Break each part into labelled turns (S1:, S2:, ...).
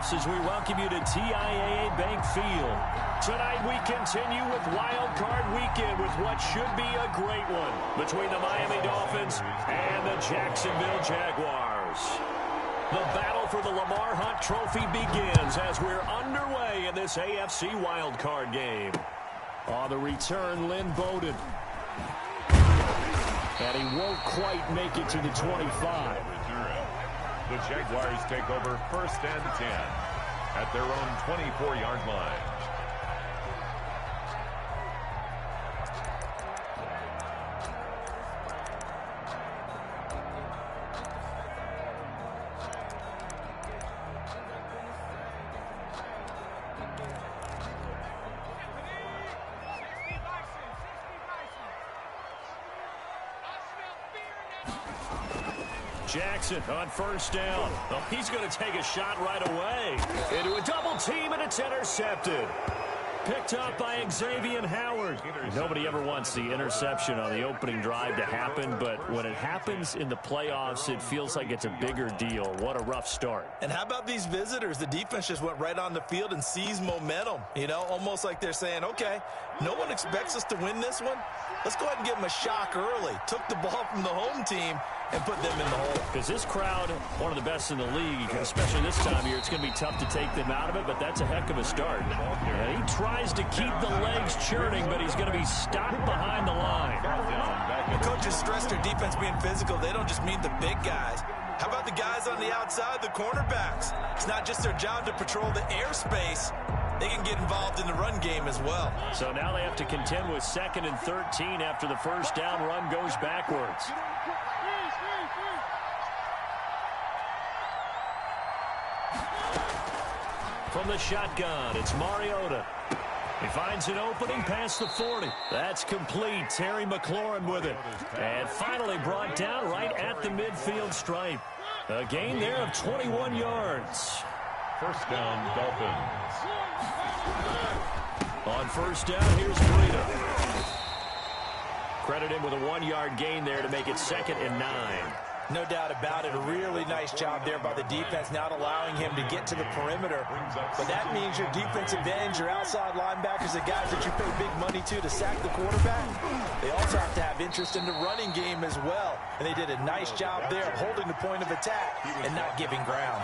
S1: playoffs as we welcome you to TIAA Bank Field. Tonight we continue with Wild Card Weekend with what should be a great one between the Miami Dolphins and the Jacksonville Jaguars. The battle for the Lamar Hunt Trophy begins as we're underway in this AFC Wild Card game. On the return, Lynn Bowden. And he won't quite make it to the 25.
S2: The Jaguars take over 1st and 10 at their own 24-yard line.
S1: Jackson on 1st down. Oh, he's going to take a shot right away. Into a double team, and it's intercepted. Picked up by Xavier Howard. Nobody ever wants the interception on the opening drive to happen, but when it happens in the playoffs, it feels like it's a bigger deal. What a rough start.
S3: And how about these visitors? The defense just went right on the field and seized momentum. You know, almost like they're saying, okay, no one expects us to win this one. Let's go ahead and give them a shock early. Took the ball from the home team and put them in the hole.
S1: Because this crowd, one of the best in the league, especially this time of year, it's going to be tough to take them out of it, but that's a heck of a start. And he tries to keep the legs churning, but he's going to be stopped behind the line.
S3: The coaches stress their defense being physical. They don't just mean the big guys. How about the guys on the outside, the cornerbacks? It's not just their job to patrol the airspace. They can get involved in the run game as well.
S1: So now they have to contend with 2nd and 13 after the 1st down run goes backwards. From the shotgun, it's Mariota. He finds an opening past the 40. That's complete. Terry McLaurin with it. And finally brought down right at the midfield stripe. A gain there of 21 yards.
S2: 1st down, Dolphins.
S1: On 1st down, here's Breida. Credit him with a 1-yard gain there to make it 2nd and 9.
S3: No doubt about it. A really nice job there by the defense, not allowing him to get to the perimeter. But that means your defensive ends, your outside linebackers, the guys that you pay big money to sack the quarterback, they also have to have interest in the running game as well. And they did a nice job there of holding the point of attack and not giving ground.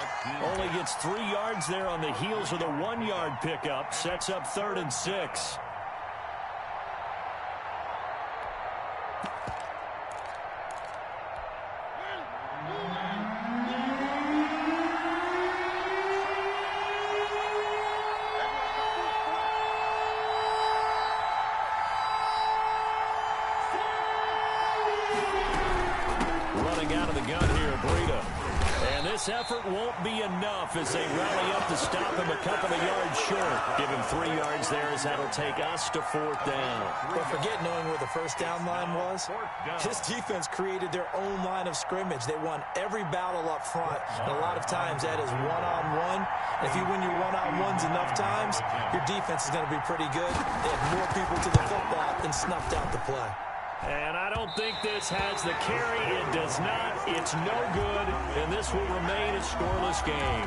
S1: Only gets 3 yards there on the heels of the 1-yard pickup. Sets up 3rd and 6. This effort won't be enough as they rally up to stop him a couple of yards short. Give him 3 yards there as that'll take us to 4th down.
S3: But forget knowing where the 1st down line was. His defense created their own line of scrimmage. They won every battle up front. And a lot of times that is one-on-one. And if you win your one-on-ones enough times, your defense is going to be pretty good. They had more people to the football and snuffed out the play.
S1: And I don't think this has the carry. It does not. It's no good. And this will remain a scoreless game.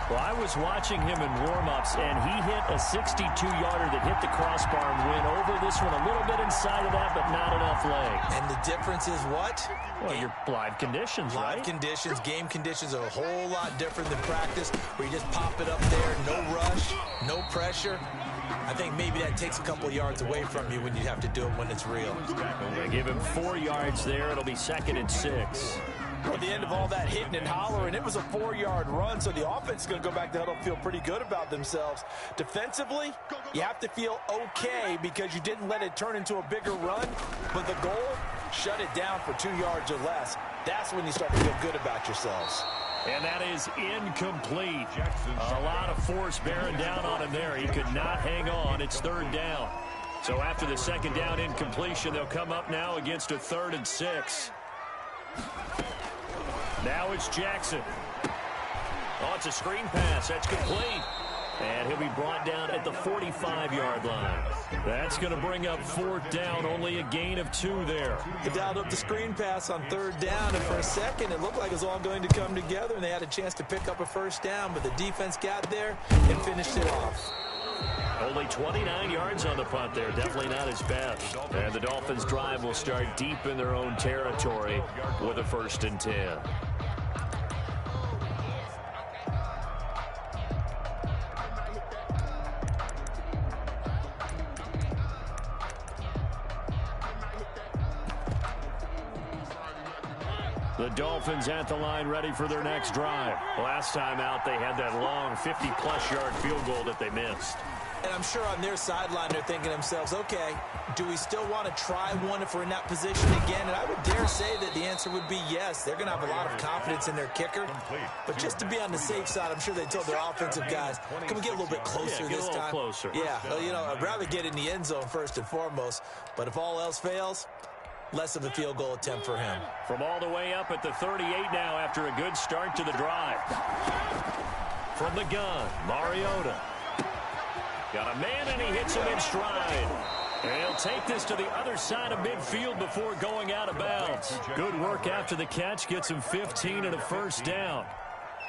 S1: Well, I was watching him in warm-ups, and he hit a 62-yarder that hit the crossbar and went over this one a little bit inside of that, but not enough leg.
S3: And the difference is what?
S1: Well, your live conditions, right?
S3: Live conditions, game conditions are a whole lot different than practice, where you just pop it up there, no rush, no pressure. I think maybe that takes a couple yards away from you when you have to do it when it's real.
S1: They give him 4 yards there. It'll be 2nd and 6.
S3: At the end of all that hitting and hollering, it was a 4-yard run, so the offense is going to go back to huddle, feel pretty good about themselves. Defensively, you have to feel okay because you didn't let it turn into a bigger run, but the goal, shut it down for 2 yards or less. That's when you start to feel good about yourselves.
S1: And that is incomplete. A lot of force bearing down on him there. He could not hang on. It's 3rd down. So after the 2nd down incompletion, they'll come up now against a 3rd and 6. Now it's Jackson. Oh, it's a screen pass. That's complete. And he'll be brought down at the 45-yard line. That's going to bring up 4th down, only a gain of 2 there.
S3: They dialed up the screen pass on 3rd down, and for a second it looked like it was all going to come together, and they had a chance to pick up a 1st down, but the defense got there and finished it off.
S1: Only 29 yards on the punt there. Definitely not his best. And the Dolphins' drive will start deep in their own territory with a 1st and 10. The Dolphins at the line ready for their next drive. Last time out, they had that long 50-plus yard field goal that they missed.
S3: And I'm sure on their sideline they're thinking to themselves, okay, do we still want to try one if we're in that position again? And I would dare say that the answer would be yes. They're going to have a lot of confidence in their kicker. But just to be on the safe side, I'm sure they told their offensive guys, can we get a little bit closer this time?
S1: Closer.
S3: Yeah, well, you know, I'd rather get in the end zone first and foremost. But if all else fails, less of a field goal attempt for him.
S1: From all the way up at the 38 now after a good start to the drive. From the gun, Mariota. Got a man, and he hits him in stride. And he'll take this to the other side of midfield before going out of bounds. Good work after the catch. Gets him 15 and a 1st down.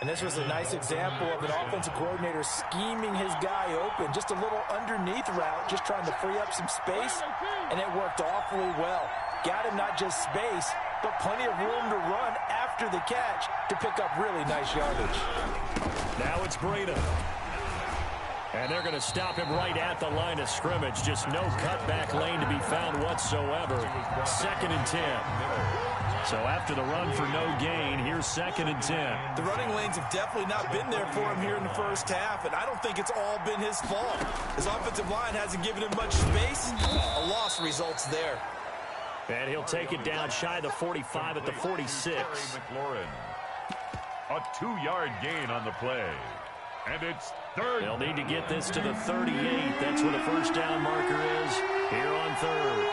S3: And this was a nice example of an offensive coordinator scheming his guy open. Just a little underneath route, just trying to free up some space. And it worked awfully well. Got him not just space, but plenty of room to run after the catch to pick up really nice yardage.
S1: Now it's Breda. And they're going to stop him right at the line of scrimmage. Just no cutback lane to be found whatsoever. 2nd and 10. So after the run for no gain, here's 2nd and 10.
S3: The running lanes have definitely not been there for him here in the first half, and I don't think it's all been his fault. His offensive line hasn't given him much space. A loss results there.
S1: And he'll take it down shy of the 45 at the 46.
S2: McLaurin. A 2-yard gain on the play. And it's 3rd.
S1: They'll need to get this to the 38. That's where the 1st down marker is here on 3rd.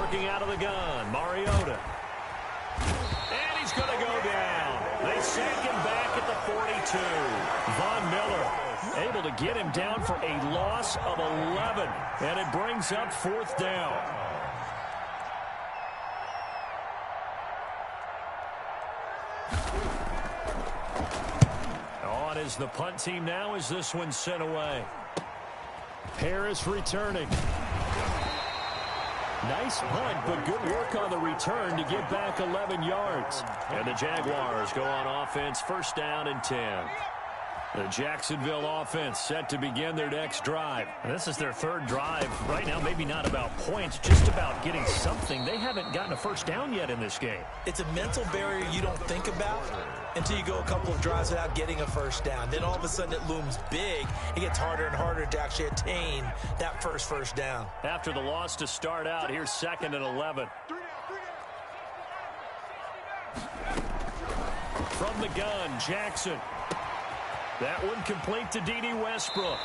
S1: Working out of the gun, Mariota. And he's going to go down. They send him back at the 42. Von Miller able to get him down for a loss of 11. And it brings up 4th down. On is the punt team now as this one's sent away. Harris returning. Nice punt, but good work on the return to get back 11 yards. And the Jaguars go on offense, 1st down and 10. The Jacksonville offense set to begin their next drive. This is their 3rd drive. Right now, maybe not about points, just about getting something. They haven't gotten a 1st down yet in this game.
S3: It's a mental barrier you don't think about until you go a couple of drives without getting a 1st down. Then all of a sudden it looms big. It gets harder and harder to actually attain that first down.
S1: After the loss to start out, here's 2nd and 11. From the gun, Jackson. That one complete to D.D. Westbrook.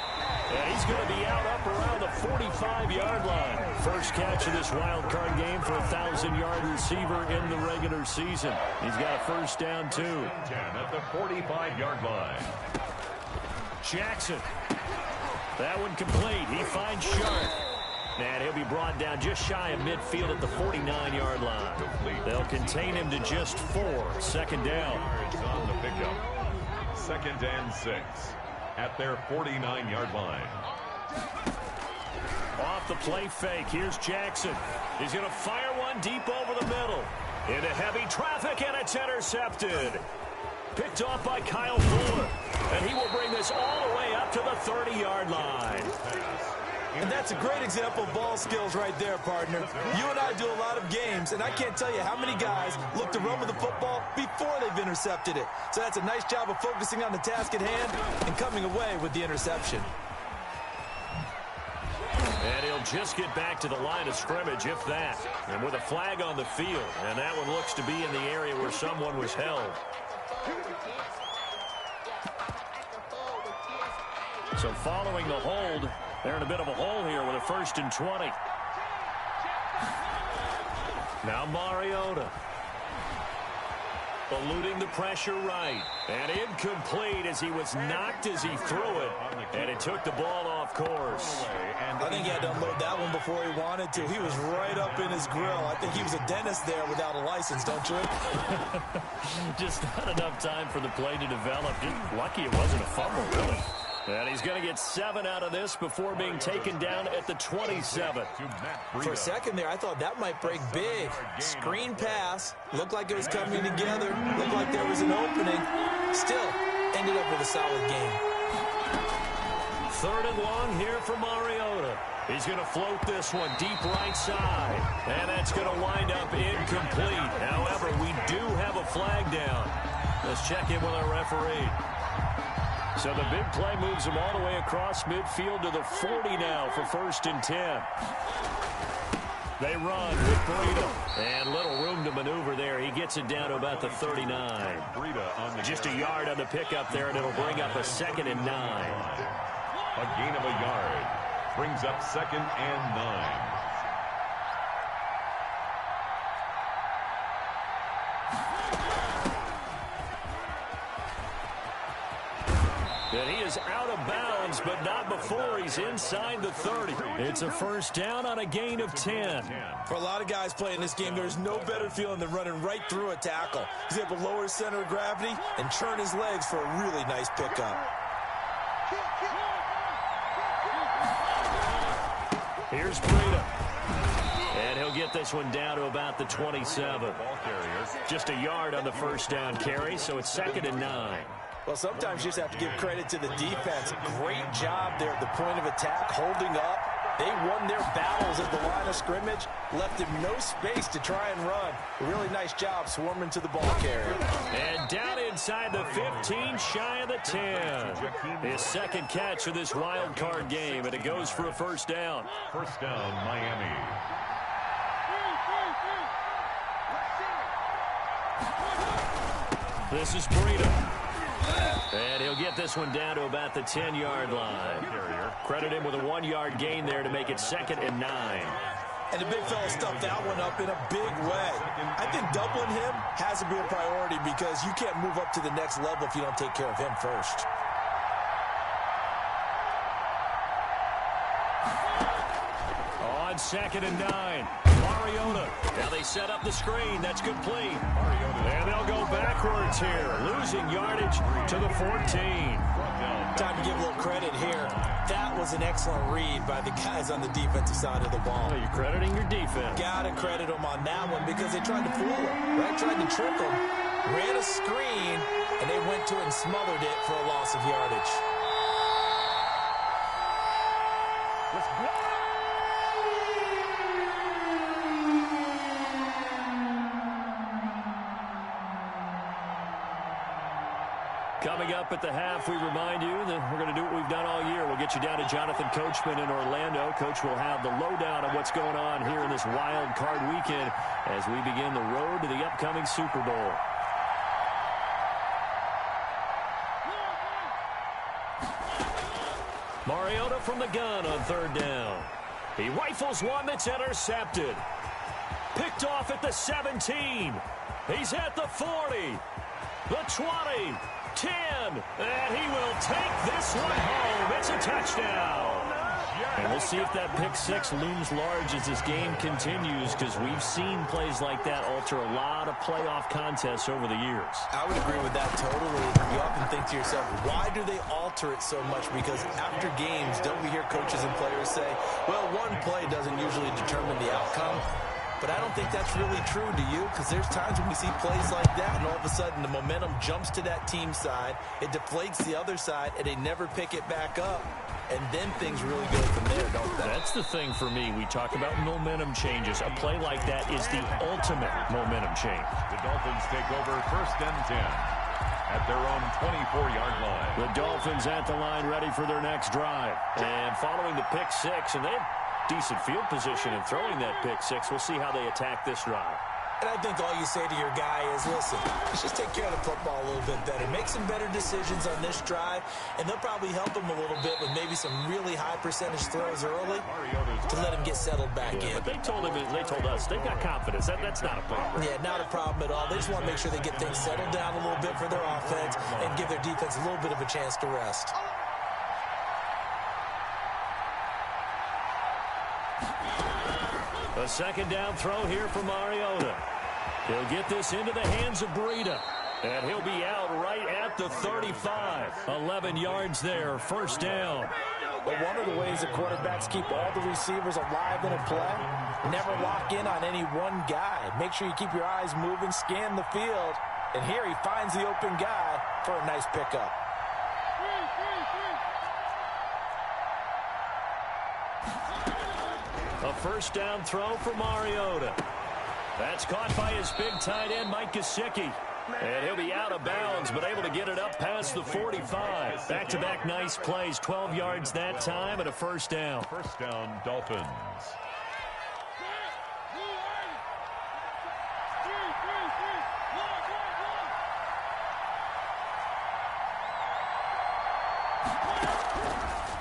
S1: And he's going to be out up around the 45-yard line. First catch of this wild card game for a 1,000-yard receiver in the regular season. He's got a 1st down, too.
S2: 10 at the 45-yard line.
S1: Jackson. That one complete. He finds Sharp. And he'll be brought down just shy of midfield at the 49-yard line. They'll contain him to just 4. 2nd down.
S2: On the pickup. 2nd and 6 at their 49-yard line.
S1: Off the play fake, here's Jackson. He's going to fire one deep over the middle. Into heavy traffic, and it's intercepted. Picked off by Kyle Fuller. And he will bring this all the way up to the 30-yard line.
S3: And that's a great example of ball skills right there, partner. You and I do a lot of games, and I can't tell you how many guys look to run with the football before they've intercepted it. So that's a nice job of focusing on the task at hand and coming away with the interception.
S1: And he'll just get back to the line of scrimmage, if that. And with a flag on the field, and that one looks to be in the area where someone was held. So following the hold, they're in a bit of a hole here with a 1st and 20. Now Mariota. Eluding the pressure right. And incomplete as he was knocked as he threw it. And it took the ball off course.
S3: I think he had to unload that one before he wanted to. He was right up in his grill. I think he was a dentist there without a license, don't you?
S1: Just not enough time for the play to develop. Just lucky it wasn't a fumble, really. And he's going to get 7 out of this before being taken down at the 27.
S3: For a second there, I thought that might break big. Screen pass. Looked like it was coming together. Looked like there was an opening. Still, ended up with a solid game.
S1: 3rd and long here for Mariota. He's going to float this one deep right side. And that's going to wind up incomplete. However, we do have a flag down. Let's check in with our referee. So the big play moves him all the way across midfield to the 40 now for 1st and 10. They run with Breida. And little room to maneuver there. He gets it down to about the 39. Just a yard on the pickup there, and it'll bring up a 2nd and 9.
S2: A gain of a yard. Brings up 2nd and 9.
S1: And he is out of bounds, but not before he's inside the 30. It's a 1st down on a gain of 10.
S3: For a lot of guys playing this game, there's no better feeling than running right through a tackle. He's able to lower his center of gravity and turn his legs for a really nice pickup.
S1: Here's Breida. And he'll get this one down to about the 27. Just a yard on the 1st down carry, so it's 2nd and 9.
S3: Well, sometimes you just have to give credit to the defense. Great job there at the point of attack, holding up. They won their battles at the line of scrimmage, left him no space to try and run. A really nice job swarming to the ball carrier.
S1: And down inside the 15, shy of the 10. His 2nd catch of this wild card game, and it goes for a 1st down.
S2: 1st down, Miami.
S1: This is Breida. And he'll get this one down to about the 10-yard line. Credit him with a 1-yard gain there to make it 2nd and 9.
S3: And the big fella stuffed that one up in a big way. I think doubling him has to be a priority because you can't move up to the next level if you don't take care of him first.
S1: On 2nd and 9, Mariota. Now they set up the screen. That's complete. And they'll go backwards here, losing yardage to the 14.
S3: Time to give a little credit here. That was an excellent read by the guys on the defensive side of the ball.
S1: Well, you're crediting your defense.
S3: Got to credit them on that one because they tried to fool him, right? Tried to trick him, ran a screen, and they went to it and smothered it for a loss of yardage.
S2: Let's go.
S1: Coming up at the half, we remind you that we're going to do what we've done all year. We'll get you down to Jonathan Coachman in Orlando. Coach will have the lowdown on what's going on here in this wild card weekend as we begin the road to the upcoming Super Bowl. Mariota from the gun on 3rd down. He rifles one that's intercepted. Picked off at the 17. He's at the 40. The 20. 10, and he will take this one home. It's a touchdown. And we'll see if that pick 6 looms large as this game continues, because we've seen plays like that alter a lot of playoff contests over the years.
S3: I would agree with that totally. You often think to yourself, why do they alter it so much? Because after games, don't we hear coaches and players say, well, one play doesn't usually determine the outcome. But I don't think that's really true, do you? Because there's times when we see plays like that, and all of a sudden the momentum jumps to that team side, it deflates the other side, and they never pick it back up. And then things really go from there, don't they?
S1: That's the thing for me. We talk about momentum changes. A play like that is the ultimate momentum change.
S2: The Dolphins take over 1st and 10 at their own 24-yard line.
S1: The Dolphins at the line ready for their next drive. And following the pick 6, and they have decent field position in throwing that pick 6. We'll see how they attack this drive.
S3: And I think all you say to your guy is, listen, let's just take care of the football a little bit better. Make some better decisions on this drive, and they'll probably help him a little bit with maybe some really high percentage throws early to let him get settled back in.
S1: But they told us they've got confidence. That's not a problem.
S3: Yeah, not a problem at all. They just want to make sure they get things settled down a little bit for their offense and give their defense a little bit of a chance to rest.
S1: A second down throw here for Mariota. He'll get this into the hands of Breida. And he'll be out right at the 35. 11 yards there, first down.
S3: But one of the ways that quarterbacks keep all the receivers alive in a play, never lock in on any one guy. Make sure you keep your eyes moving, scan the field. And here he finds the open guy for a nice pickup.
S1: A first down throw for Mariota. That's caught by his big tight end, Mike Gesicki. And he'll be out of bounds, but able to get it up past the 45. Back-to-back nice plays, 12 yards that time, and a first down.
S2: First down, Dolphins.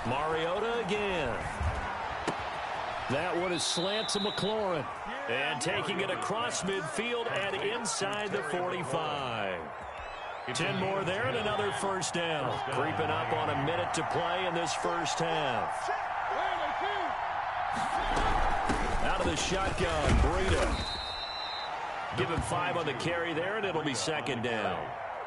S1: Mariota again. That one is slant to McLaurin. And taking it across midfield and inside the 45. 10 more there and another first down. Creeping up on a minute to play in this first half. Out of the shotgun, Breida. Give him 5 on the carry there, and it'll be second down.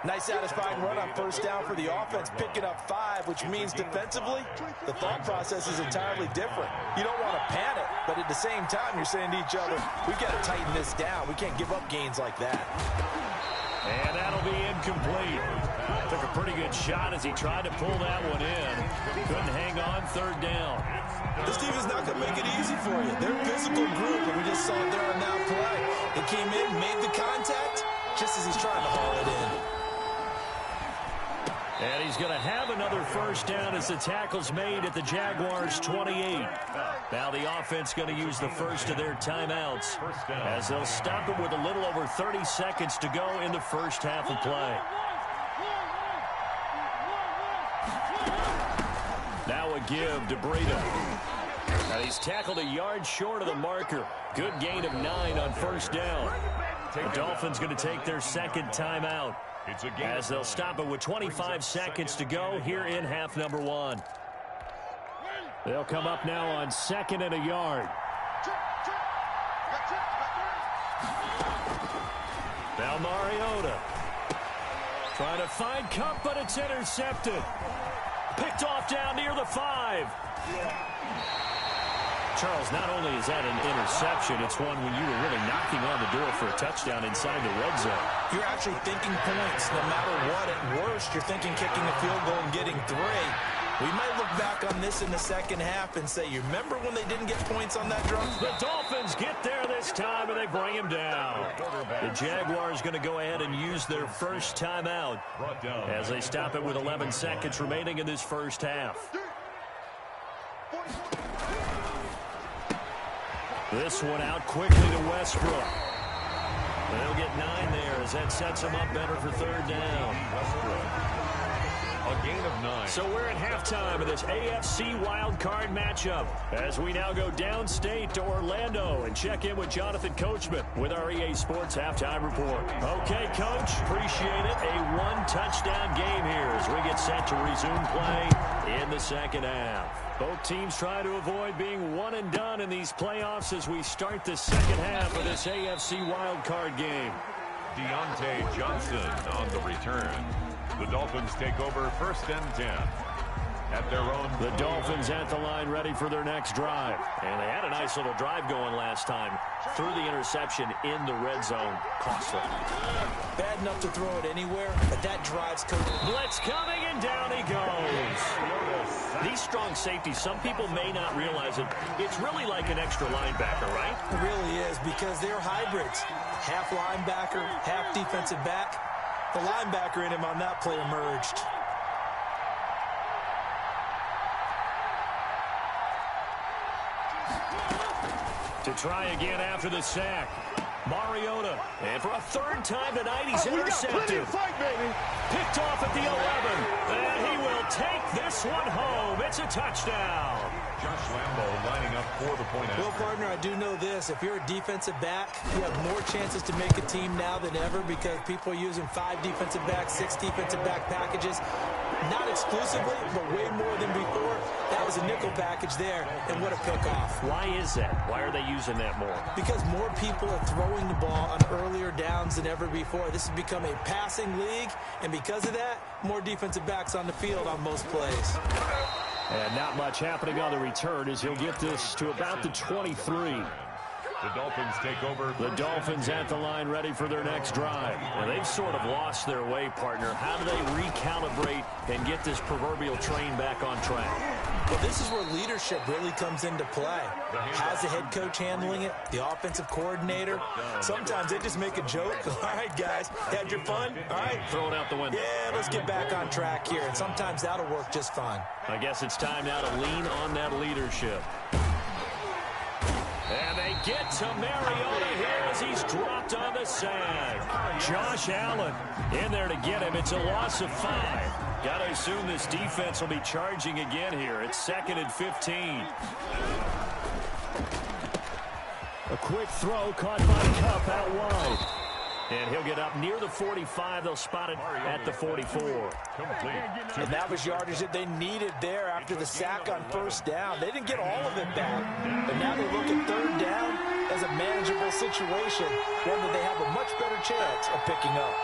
S3: Nice satisfying run on first down for the offense, picking up 5, which means defensively, the thought process is entirely different. You don't want to panic, but at the same time, you're saying to each other, we've got to tighten this down. We can't give up gains like that.
S1: And that'll be incomplete. Took a pretty good shot as he tried to pull that one in. Couldn't hang on, third down.
S3: This team is not going to make it easy for you. They're a physical group, and we just saw it there on that play. They came in, made the contact, just as he's trying to haul it in.
S1: And he's going to have another first down as the tackle's made at the Jaguars' 28. Now the offense going to use the first of their timeouts as they'll stop it with a little over 30 seconds to go in the first half of play. Now a give to Breida. And he's tackled a yard short of the marker. Good gain of 9 on first down. The Dolphins going to take their second timeout as they'll stop it with 25 seconds to go here in half number 1. They'll come up now on second and a yard. Now Mariota trying to find Cup, but it's intercepted. Picked off down near the 5. Charles, not only is that an interception, it's one when you were really knocking on the door for a touchdown inside the red zone.
S3: You're actually thinking points no matter what. At worst, you're thinking kicking a field goal and getting 3. We might look back on this in the second half and say, you remember when they didn't get points on that drive?
S1: The Dolphins get there this time, and they bring him down. The Jaguars going to go ahead and use their first timeout as they stop it with 11 seconds remaining in this first half. This one out quickly to Westbrook. They'll get 9 there as that sets them up better for third down.
S2: A gain of 9.
S1: So we're at halftime of this AFC wildcard matchup as we now go downstate to Orlando and check in with Jonathan Coachman with our EA Sports Halftime Report. Okay, Coach, appreciate it. A 1-touchdown game here as we get set to resume play in the second half. Both teams try to avoid being one and done in these playoffs as we start the second half of this AFC wildcard game.
S2: Deontay Johnson on the return. The Dolphins take over first and 10 at their own.
S1: The Dolphins at the line ready for their next drive. And they had a nice little drive going last time. Threw the interception in the red zone. Costly.
S3: Bad enough to throw it anywhere, but that drive's
S1: blitz coming, and down he goes. These strong safeties, some people may not realize it. It's really like an extra linebacker, right?
S3: It really is, because they're hybrids. Half linebacker, half defensive back. The linebacker in him on that play emerged.
S1: To try again after the sack. Mariota. And for a third time tonight, he's intercepted.
S4: Fight, baby.
S1: Picked off at the 11. And he will take this one home. It's a touchdown.
S2: Josh Lambo lining up for the point after.
S3: Well, partner, I do know this. If you're a defensive back, you have more chances to make a team now than ever because people are using 5 defensive backs, 6 defensive back packages. Not exclusively, but way more than before. That was a nickel package there, and what a pick-off.
S1: Why is that? Why are they using that more?
S3: Because more people are throwing the ball on earlier downs than ever before. This has become a passing league, and because of that, more defensive backs on the field on most plays.
S1: And not much happening on the return as he'll get this to about the 23.
S2: The Dolphins take over.
S1: The Dolphins at the line ready for their next drive. Well, they've sort of lost their way, partner. How do they recalibrate and get this proverbial train back on track?
S3: Well, this is where leadership really comes into play. How's the head coach handling it? The offensive coordinator? Sometimes they just make a joke. All right, guys, had your fun? All right.
S1: Throw it out the window.
S3: Yeah, let's get back on track here. And sometimes that'll work just fine.
S1: I guess it's time now to lean on that leadership. And they get to Mariota here as he's dropped on the sand. Josh Allen in there to get him. It's a loss of 5. Got to assume this defense will be charging again here. It's 2nd and 15. A quick throw caught by Kupp out wide. And he'll get up near the 45. They'll spot it at the 44.
S3: And that was yardage that they needed there after the sack on first down. They didn't get all of it back, but now they look at third down as a manageable situation, one that they have a much better chance of picking up.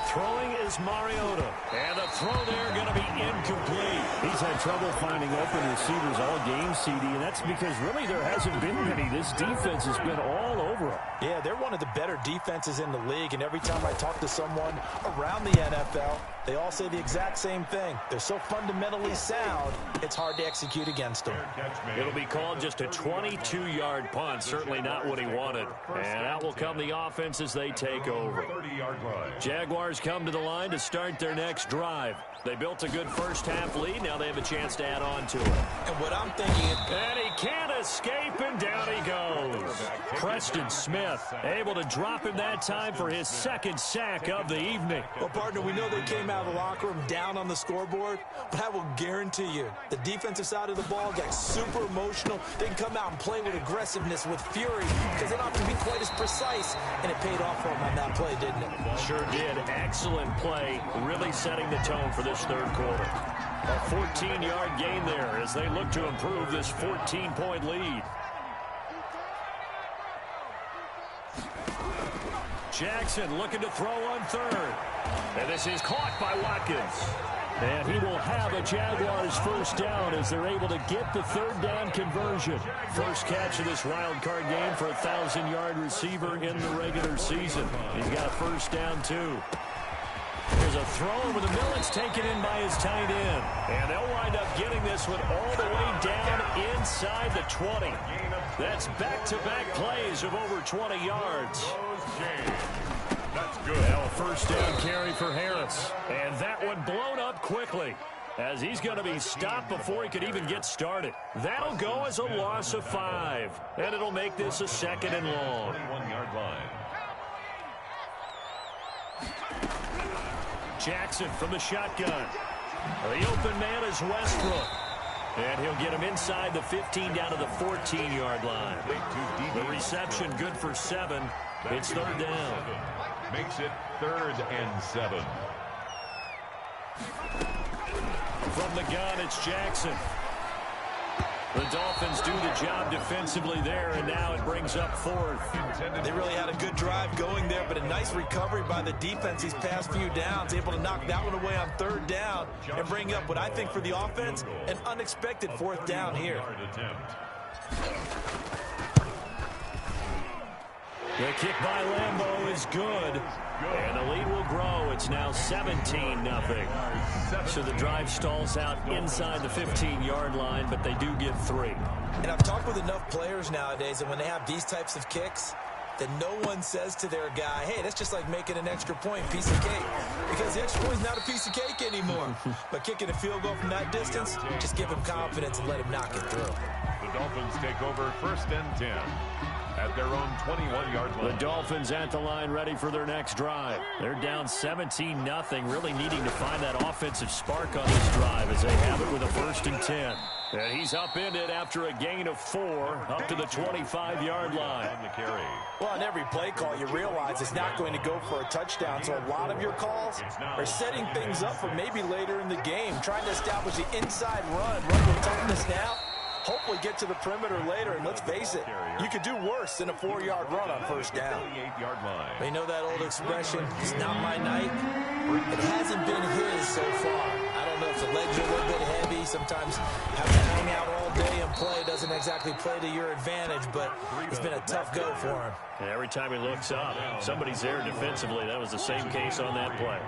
S1: Throwing is Mariota. And the throw there going to be incomplete.
S5: He's had trouble finding open receivers all game, CD, and that's because really there hasn't been many. This defense has been all over him.
S3: Yeah, they're one of the better defenses in the league, and every time I talk to someone around the NFL, they all say the exact same thing. They're so fundamentally sound, it's hard to execute against them.
S1: It'll be called just a 22-yard punt. Certainly not what he wanted. And out will come the offense as they take over. Jaguars come to the line to start their next drive. They built a good first-half lead. Now they have a chance to add on to it.
S3: And what I'm thinking is...
S1: And he can't escape, and down he goes. Preston Smith able to drop him that time for his 2nd sack of the evening.
S3: Well, partner, we know they came out of the locker room down on the scoreboard, but I will guarantee you the defensive side of the ball got super emotional. They can come out and play with aggressiveness, with fury, because they don't have to be quite as precise, and it paid off for them on that play, didn't it?
S1: Sure did. Excellent play, really setting the tone for this third quarter. A 14-yard gain there as they look to improve this 14-point lead. Jackson looking to throw on third. And this is caught by Watkins. And he will have a Jaguars first down as they're able to get the third down conversion. First catch of this wild card game for a 1,000-yard receiver in the regular season. He's got a first down, too. There's a throw over the middle. It's taken in by his tight end. And they'll wind up getting this one all the way down inside the 20. That's back-to-back plays of over 20 yards.
S2: That's good.
S1: Now a first down carry for Harris. And that one blown up quickly as he's going to be stopped before he could even get started. That'll go as a loss of 5. And it'll make this a 2nd and long.
S2: 21-yard line.
S1: Jackson from the shotgun. The open man is Westbrook. And he'll get him inside the 15 down to the 14-yard line. The reception good for 7. It's third down.
S2: Makes it 3rd and 7.
S1: From the gun, it's Jackson. The Dolphins do the job defensively there, and now it brings up 4th.
S3: They really had a good drive going there, but a nice recovery by the defense these past few downs, able to knock that one away on third down and bring up what I think for the offense, an unexpected 4th down here.
S1: The kick by Lambo is good. And the lead will grow. It's now 17-0. So the drive stalls out inside the 15-yard line, but they do get 3.
S3: And I've talked with enough players nowadays, and when they have these types of kicks, that no one says to their guy, hey, that's just like making an extra point, piece of cake. Because the extra point is not a piece of cake anymore. But kicking a field goal from that distance, just give him confidence and let him knock it through.
S2: The Dolphins take over 1st and 10. at their own 21-yard line.
S5: The Dolphins at the line ready for their next drive. They're down 17-0, really needing to find that offensive spark on this drive as they have it with a 1st and 10. And he's upended after a gain of 4 up to the 25-yard line.
S3: Well, on every play call, you realize it's not going to go for a touchdown. So a lot of your calls are setting things up for maybe later in the game, trying to establish the inside run with toughness now. Hopefully get to the perimeter later, and let's face it, you could do worse than a 4-yard run on 1st down. They know that old expression, it's not my night. It hasn't been his so far. I don't know if the legs are a little bit heavy. Sometimes having to hang out all day and play doesn't exactly play to your advantage, but it's been a tough go for him.
S5: And every time he looks up, somebody's there defensively. That was the same case on that play.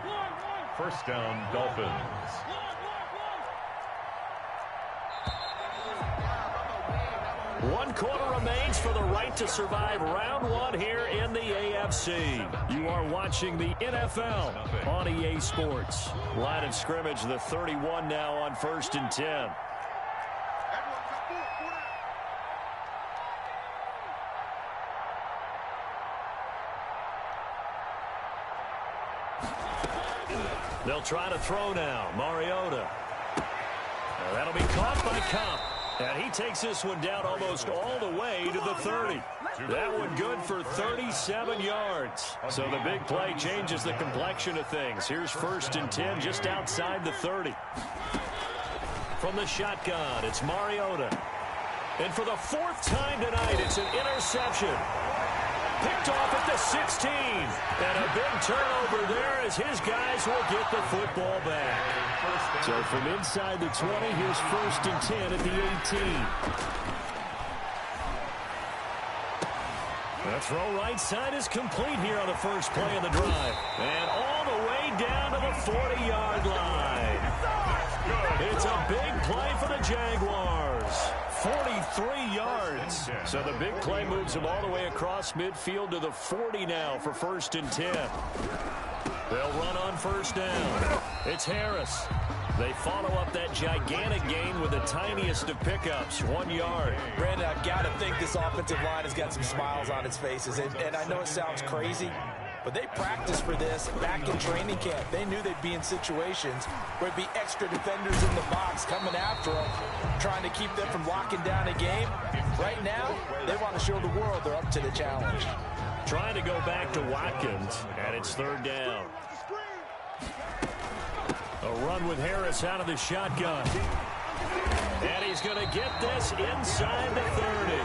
S2: 1st down, Dolphins.
S5: One quarter remains for the right to survive round 1 here in the AFC. You are watching the NFL on EA Sports. Line of scrimmage, the 31 now on 1st and 10. They'll try to throw now. Mariota. That'll be caught by Cobb. And he takes this one down almost all the way to the 30. That one good for 37 yards. So the big play changes the complexion of things. Here's 1st and 10 just outside the 30. From the shotgun, it's Mariota. And for the 4th time tonight, it's an interception. Picked off at the 16. And a big turnover there as his guys will get the football back. So from inside the 20, here's 1st and 10 at the 18. The throw right side is complete here on the first play of the drive. And all the way down to the 40-yard line. It's a big play for the Jaguars. 43 yards. So the big play moves them all the way across midfield to the 40 now for 1st and 10. They'll run on 1st down. It's Harris. They follow up that gigantic gain with the tiniest of pickups, 1 yard.
S3: Brandon, I've got to think this offensive line has got some smiles on its faces. And I know it sounds crazy, but they practiced for this back in training camp. They knew they'd be in situations where there'd be extra defenders in the box coming after them, trying to keep them from locking down a game. Right now, they want to show the world they're up to the challenge.
S5: Trying to go back to Watkins, and it's 3rd down. A run with Harris out of the shotgun. And he's going to get this inside the 30.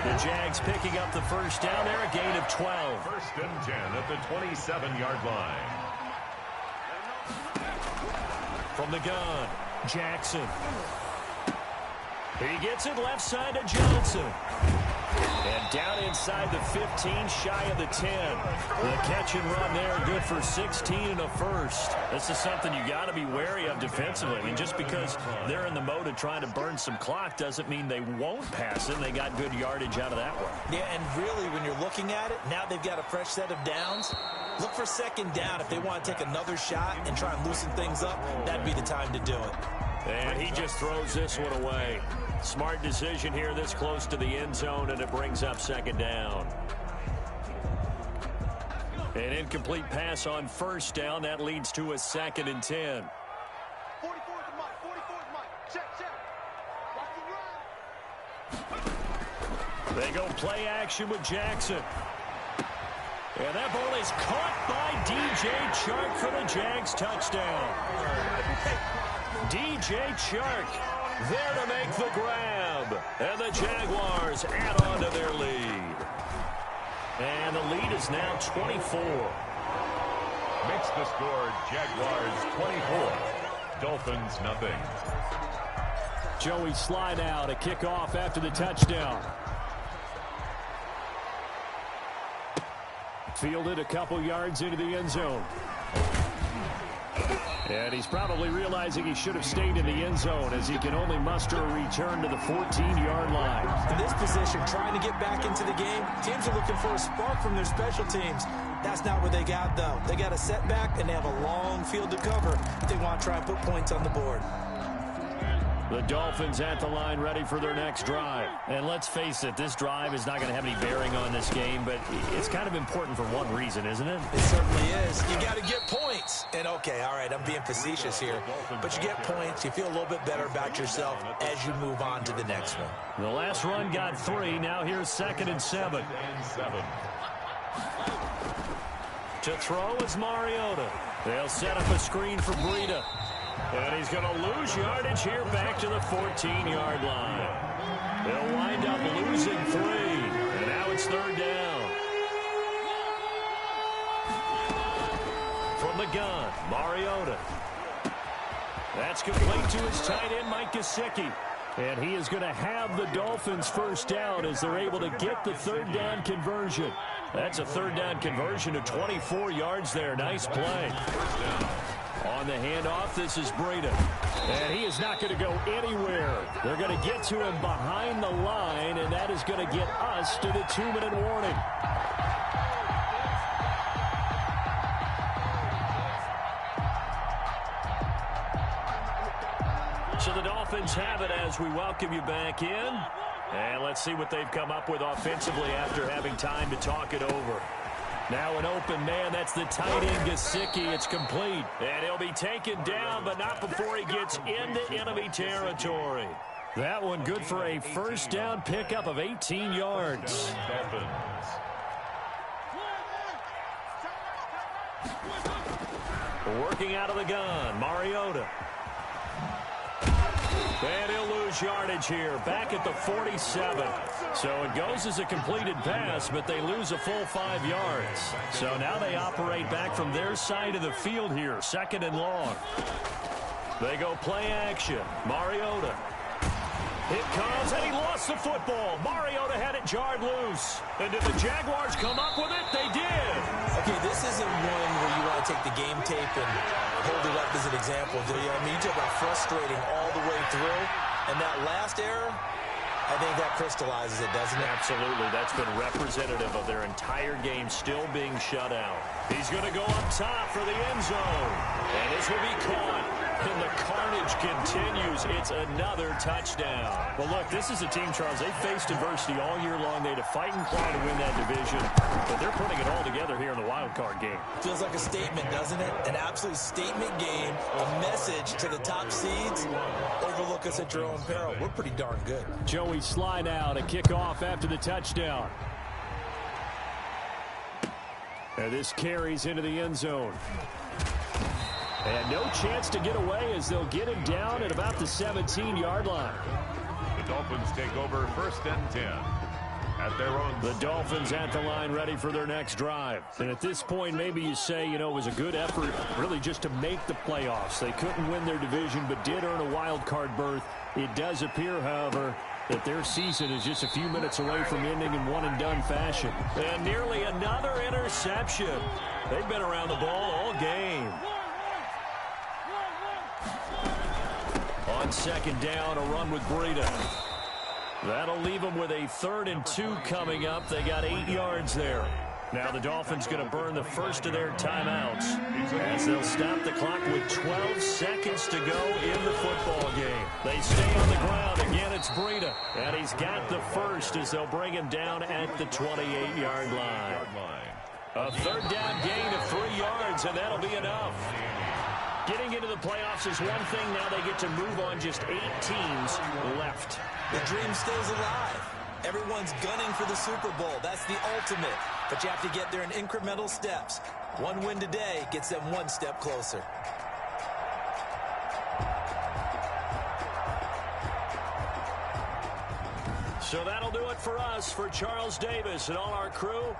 S5: The Jags picking up the 1st down there, a gain of 12.
S2: 1st and 10 at the 27-yard line.
S5: From the gun, Jackson. He gets it left side to Johnson. And down inside the 15, shy of the 10. The catch and run there, good for 16 and a 1st. This is something you got to be wary of defensively. I mean, just because they're in the mode of trying to burn some clock doesn't mean they won't pass it. They got good yardage out of that one.
S3: Yeah, and really, when you're looking at it, now they've got a fresh set of downs. Look for 2nd down. If they want to take another shot and try and loosen things up, that'd be the time to do it.
S5: And he just throws this one away. Smart decision here this close to the end zone, and it brings up 2nd down. An incomplete pass on 1st down. That leads to a 2nd and 10.
S4: 44's the mic. 44's the mic. Check. Watch the run.
S5: They go play action with Jackson. And that ball is caught by DJ Chark for the Jags touchdown. DJ Chark there to make the grab. And the Jaguars add on to their lead. And the lead is now 24.
S2: Makes the score Jaguars 24. Dolphins nothing.
S5: Joey slide out, a kickoff after the touchdown. Fielded a couple yards into the end zone. And he's probably realizing he should have stayed in the end zone as he can only muster a return to the 14-yard line.
S3: In this position, trying to get back into the game, teams are looking for a spark from their special teams. That's not what they got, though. They got a setback, and they have a long field to cover if they want to try and put points on the board.
S5: The Dolphins at the line ready for their next drive. And let's face it, this drive is not going to have any bearing on this game, but it's kind of important for one reason, isn't it?
S3: It certainly is. You got to get points. And okay, all right, I'm being facetious here, but you get points, you feel a little bit better about yourself as you move on to the next one.
S5: The last run got 3. Now here's 2nd and 7. To throw is Mariota. They'll set up a screen for Breida. And he's going to lose yardage here back to the 14-yard line. They'll wind up losing 3. And now it's 3rd down. From the gun, Mariota. That's complete to his tight end, Mike Gesicki. And he is going to have the Dolphins first down as they're able to get the 3rd down conversion. That's a 3rd down conversion of 24 yards there. Nice play. On the handoff, this is Breida. And he is not going to go anywhere. They're going to get to him behind the line, and that is going to get us to the 2-minute warning. So the Dolphins have it as we welcome you back in. And let's see what they've come up with offensively after having time to talk it over. Now an open man, that's the tight end Gesicki. It's complete. And he'll be taken down, but not before he gets into enemy territory. That one good for a first down pickup of 18 yards. Working out of the gun, Mariota. And he'll lose yardage here, back at the 47. So it goes as a completed pass, but they lose a full 5 yards. So now they operate back from their side of the field here, 2nd and long. They go play action. Mariota. It comes, and he lost the football. Mariota had it jarred loose. And did the Jaguars come up with it? They did.
S3: Okay, this isn't one where you want to take the game tape and hold it up as an example, do you? I mean, you talk about frustrating all the way through. And that last error, I think that crystallizes it, doesn't it?
S5: Absolutely. That's been representative of their entire game still being shut out. He's going to go up top for the end zone. And this will be caught. And the carnage continues. It's another touchdown. Well, look, this is a team, Charles. They faced adversity all year long. They had to fight and claw to win that division. But they're putting it all together here in the wild card game.
S3: Feels like a statement, doesn't it? An absolute statement game. A message to the top seeds. Overlook us at your own peril. We're pretty darn good.
S5: Joey Sly now to kick off after the touchdown. And this carries into the end zone. And no chance to get away as they'll get him down at about the 17-yard line.
S2: The Dolphins take over 1st and 10 at their own.
S5: The Dolphins at the line ready for their next drive. And at this point, maybe you say, you know, it was a good effort really just to make the playoffs. They couldn't win their division but did earn a wild card berth. It does appear, however, that their season is just a few minutes away from ending in one-and-done fashion. And nearly another interception. They've been around the ball all game. On 2nd down, a run with Breida. That'll leave them with a 3rd and 2 coming up. They got 8 yards there. Now the Dolphins going to burn the first of their timeouts as they'll stop the clock with 12 seconds to go in the football game. They stay on the ground. Again, it's Breida. And he's got the first as they'll bring him down at the 28-yard line. A 3rd down gain of 3 yards, and that'll be enough. Getting into the playoffs is one thing. Now they get to move on. Just 8 teams left.
S3: The dream stays alive. Everyone's gunning for the Super Bowl. That's the ultimate. But you have to get there in incremental steps. One win today gets them one step closer. So that'll do it for us. For Charles Davis and all our crew,